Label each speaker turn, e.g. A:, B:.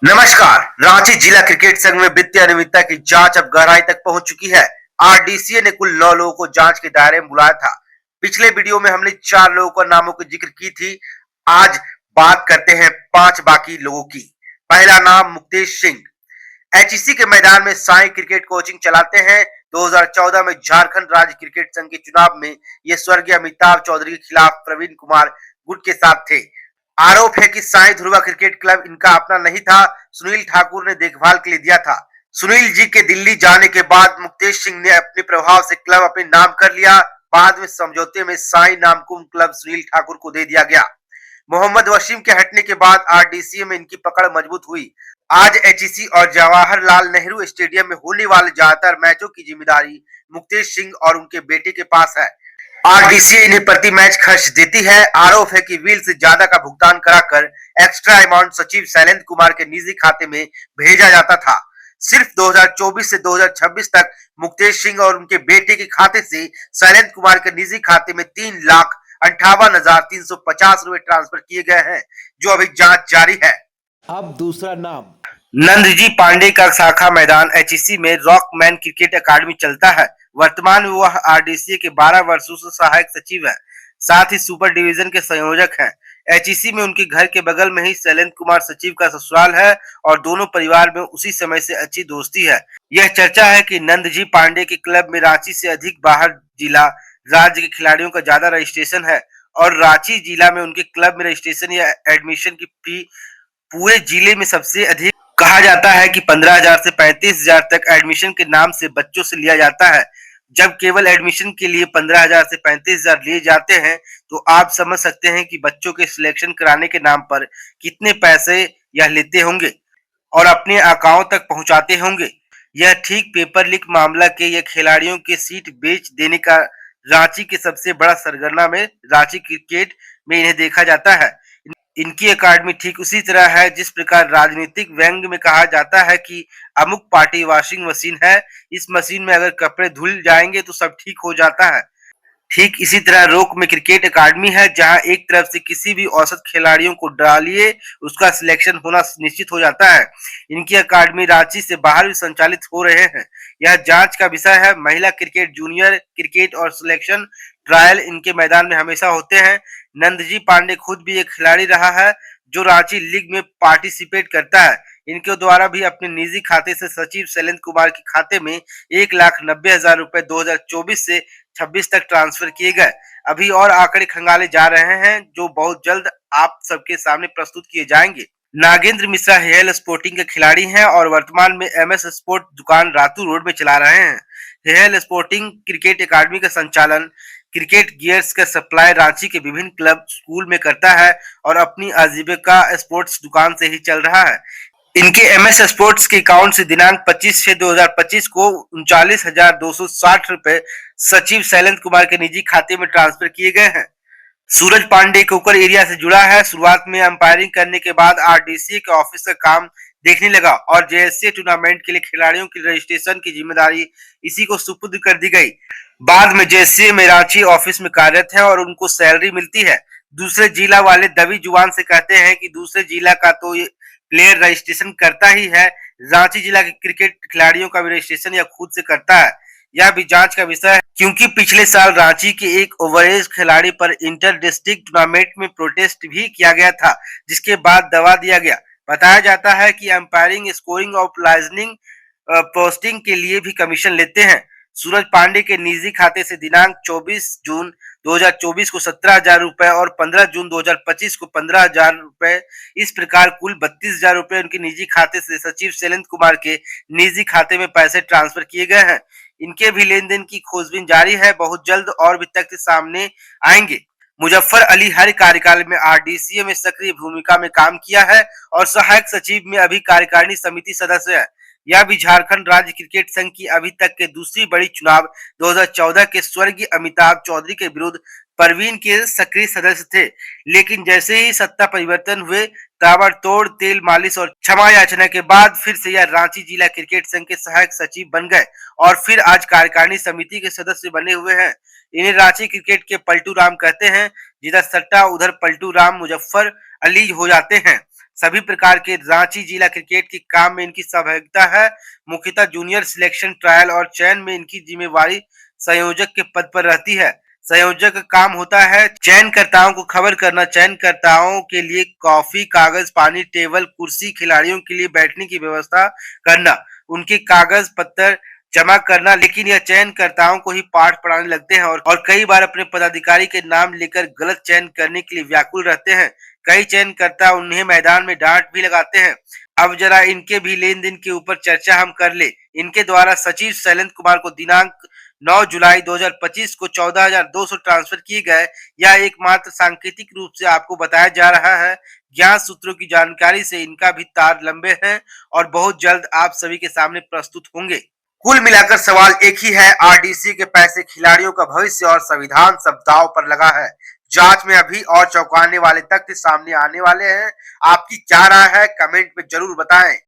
A: नमस्कार। रांची जिला क्रिकेट संघ में वित्तीय अनियमितता की जांच अब गहराई तक पहुंच चुकी है। आरडीसीए ने कुल 9 लोगों को जांच के दायरे में बुलाया था। पिछले वीडियो में हमने 4 लोगों का नामों की जिक्र की थी। आज बात करते हैं 5 बाकी लोगों की। पहला नाम मुक्तेश सिंह। एचईसी के मैदान में साई क्रिकेट कोचिंग चलाते हैं। 2014 में झारखंड राज्य क्रिकेट संघ के चुनाव में ये स्वर्गीय अमिताभ चौधरी के खिलाफ प्रवीण कुमार गुट के साथ थे। आरोप है कि साई ध्रुवा क्रिकेट क्लब इनका अपना नहीं था, सुनील ठाकुर ने देखभाल के लिए दिया था। सुनील जी के दिल्ली जाने के बाद मुक्तेश सिंह ने अपने प्रभाव से क्लब अपने नाम कर लिया। बाद में समझौते में साई नामकुम क्लब सुनील ठाकुर को दे दिया गया। मोहम्मद वसीम के हटने के बाद आरडीसीए में इनकी पकड़ मजबूत हुई। आज एचईसी और जवाहरलाल नेहरू स्टेडियम में होने वाले ज्यादातर मैचों की जिम्मेदारी मुक्तेश सिंह और उनके बेटे के पास है। आरडीसीए इन्हें प्रति मैच खर्च देती है। आरोप है कि विल से ज्यादा का भुगतान कराकर एक्स्ट्रा अमाउंट सचिव शैलेंद्र कुमार के निजी खाते में भेजा जाता था। सिर्फ 2024 से 2026 तक मुक्तेश सिंह और उनके बेटे के खाते से शैलेंद्र कुमार के निजी खाते में 3,58,350 रुपए ट्रांसफर किए गए हैं, जो अभी जांच जारी है।
B: अब दूसरा नाम
A: नंदजी पांडे का शाखा मैदान एचईसी में रॉकमैन क्रिकेट अकादमी चलता है। वर्तमान में वह आरडीसी के 12 वर्षों से सहायक सचिव है, साथ ही सुपर डिवीजन के संयोजक हैं। एचईसी में उनके घर के बगल में ही शैलेंद्र कुमार सचिव का ससुराल है और दोनों परिवार में उसी समय से अच्छी दोस्ती है। यह चर्चा है कि नंदजी पांडे के क्लब में रांची से अधिक बाहर जिला राज्य के खिलाड़ियों का ज्यादा रजिस्ट्रेशन है और रांची जिला में उनके क्लब में रजिस्ट्रेशन या एडमिशन की फी पूरे जिले में सबसे अधिक। कहा जाता है कि 15,000 से 35,000 तक एडमिशन के नाम से बच्चों से लिया जाता है। जब केवल एडमिशन के लिए 15,000 से 35,000 लिए जाते हैं, तो आप समझ सकते हैं कि बच्चों के सिलेक्शन कराने के नाम पर कितने पैसे यह लेते होंगे और अपने अकाउंट तक पहुंचाते होंगे। यह ठीक पेपर लीक मामला के यह खिलाड़ियों के सीट बेच देने का रांची के सबसे बड़ा सरगना में रांची क्रिकेट में इन्हें देखा जाता है। इनकी अकादमी ठीक उसी तरह है जिस प्रकार राजनीतिक व्यंग में कहा जाता है कि अमुक पार्टी वॉशिंग मशीन है, इस मशीन में अगर कपड़े धुल जाएंगे तो सब ठीक हो जाता है। ठीक इसी तरह रोक में क्रिकेट अकादमी है, जहां एक तरफ से किसी भी औसत खिलाड़ियों को डालिए उसका सिलेक्शन होना निश्चित हो जाता है। इनकी अकादमी रांची से बाहर भी संचालित हो रहे हैं। यह जांच का विषय है। महिला क्रिकेट, जूनियर क्रिकेट और सिलेक्शन ट्रायल इनके मैदान में हमेशा होते हैं। नंदजी पांडे खुद भी एक खिलाड़ी रहा है जो रांची लीग में पार्टिसिपेट करता है। इनके द्वारा भी अपने निजी खाते से सचिव शैलेंद्र कुमार के खाते में 1,90,000 रुपए 2024 से 26 तक ट्रांसफर किए गए। अभी और आंकड़े खंगाले जा रहे हैं जो बहुत जल्द आप सबके सामने प्रस्तुत किए जाएंगे। नागेंद्र मिश्रा हेयल स्पोर्टिंग के खिलाड़ी हैं और वर्तमान में एमएस स्पोर्ट दुकान रातू रोड में चला रहे हैं। हेयल स्पोर्टिंग क्रिकेट अकादमी का संचालन क्रिकेट गियर्स का सप्लाई रांची के विभिन्न क्लब स्कूल में करता है और अपनी आजीविका स्पोर्ट्स दुकान से ही चल रहा है। इनके एमएस स्पोर्ट्स के अकाउंट से दिनांक 25/6/2025 को 39,260 रुपए सचिव शैलेंद्र कुमार के निजी खाते में ट्रांसफर किए गए हैं। सूरज पांडे कोकर एरिया से जुड़ा है। शुरुआत में अंपायरिंग करने के बाद आरडीसी के ऑफिस का काम देखने लगा और जेएससी टूर्नामेंट के लिए खिलाड़ियों की रजिस्ट्रेशन की जिम्मेदारी इसी को सुपुर्द कर दी गई। बाद में जेएससी में रांची ऑफिस में कार्यरत है और उनको सैलरी मिलती है। दूसरे जिला वाले दबी जुबान से कहते हैं कि दूसरे जिला का तो प्लेयर रजिस्ट्रेशन करता ही है, रांची जिला के क्रिकेट खिलाड़ियों का भी रजिस्ट्रेशन यह खुद से करता है। यह भी जांच का विषय है, क्योंकि पिछले साल रांची के एक ओवरेज खिलाड़ी पर इंटर डिस्ट्रिक्ट टूर्नामेंट में प्रोटेस्ट भी किया गया था, जिसके बाद दबा दिया गया। बताया जाता है कि अंपायरिंग, स्कोरिंग और लाइजनिंग पोस्टिंग के लिए भी कमीशन लेते हैं। सूरज पांडे के निजी खाते से दिनांक 24 जून 2024 को 17,000 रुपए और 15 जून 2025 को 15,000 रुपए, इस प्रकार कुल 32,000 रुपए उनके निजी खाते से सचिव शैलेंद्र कुमार के निजी खाते में पैसे ट्रांसफर किए गए हैं। इनके भी लेन देन की खोजबीन जारी है। बहुत जल्द और भी तथ्य सामने आएंगे। मुजफ्फर अली हर कार्यकाल में आरडीसीए में सक्रिय भूमिका में काम किया है और सहायक सचिव में अभी कार्यकारिणी समिति सदस्य है। यह भी झारखंड राज्य क्रिकेट संघ की अभी तक के दूसरी बड़ी चुनाव 2014 के स्वर्गीय अमिताभ चौधरी के विरुद्ध परवीन के सक्रिय सदस्य थे, लेकिन जैसे ही सत्ता परिवर्तन हुए, ताबड़तोड़ तेल मालिश और क्षमा याचना के बाद फिर से यह रांची जिला क्रिकेट संघ के सहायक सचिव बन गए और फिर आज कार्यकारिणी समिति के सदस्य बने हुए हैं। इन्हें रांची क्रिकेट के पलटू राम कहते हैं। जिधर सट्टा उधर पलटू राम मुजफ्फर अली हो जाते हैं। सभी प्रकार के रांची जिला क्रिकेट के काम में इनकी सहभागिता है। मुख्यतः जूनियर सिलेक्शन, ट्रायल और चयन में इनकी जिम्मेवारी संयोजक के पद पर रहती है। संयोजक का काम होता है चयनकर्ताओं को खबर करना, चयनकर्ताओं के लिए कॉफी, कागज, पानी, टेबल, कुर्सी, खिलाड़ियों के लिए बैठने की व्यवस्था करना, उनके कागज पत्र जमा करना। लेकिन यह चयनकर्ताओं को ही पाठ पढ़ाने लगते हैं और कई बार अपने पदाधिकारी के नाम लेकर गलत चयन करने के लिए व्याकुल रहते हैं। कई चयनकर्ता उन्हें मैदान में डांट भी लगाते हैं। अब जरा इनके भी लेन देन के ऊपर चर्चा हम कर ले। इनके द्वारा सचिव शैलेंद्र कुमार को दिनांक 9 जुलाई 2025 को 14,200 ट्रांसफर किए गए। यह एकमात्र सांकेतिक रूप से आपको बताया जा रहा है। ज्ञात सूत्रों की जानकारी से इनका भी तार लंबे हैं और बहुत जल्द आप सभी के सामने प्रस्तुत होंगे। कुल मिलाकर सवाल एक ही है, आरडीसी के पैसे, खिलाड़ियों का भविष्य और संविधान सब दांव पर लगा है। जांच में अभी और चौंकाने वाले तथ्य सामने आने वाले हैं। आपकी क्या राय है, कमेंट में जरूर बताएं।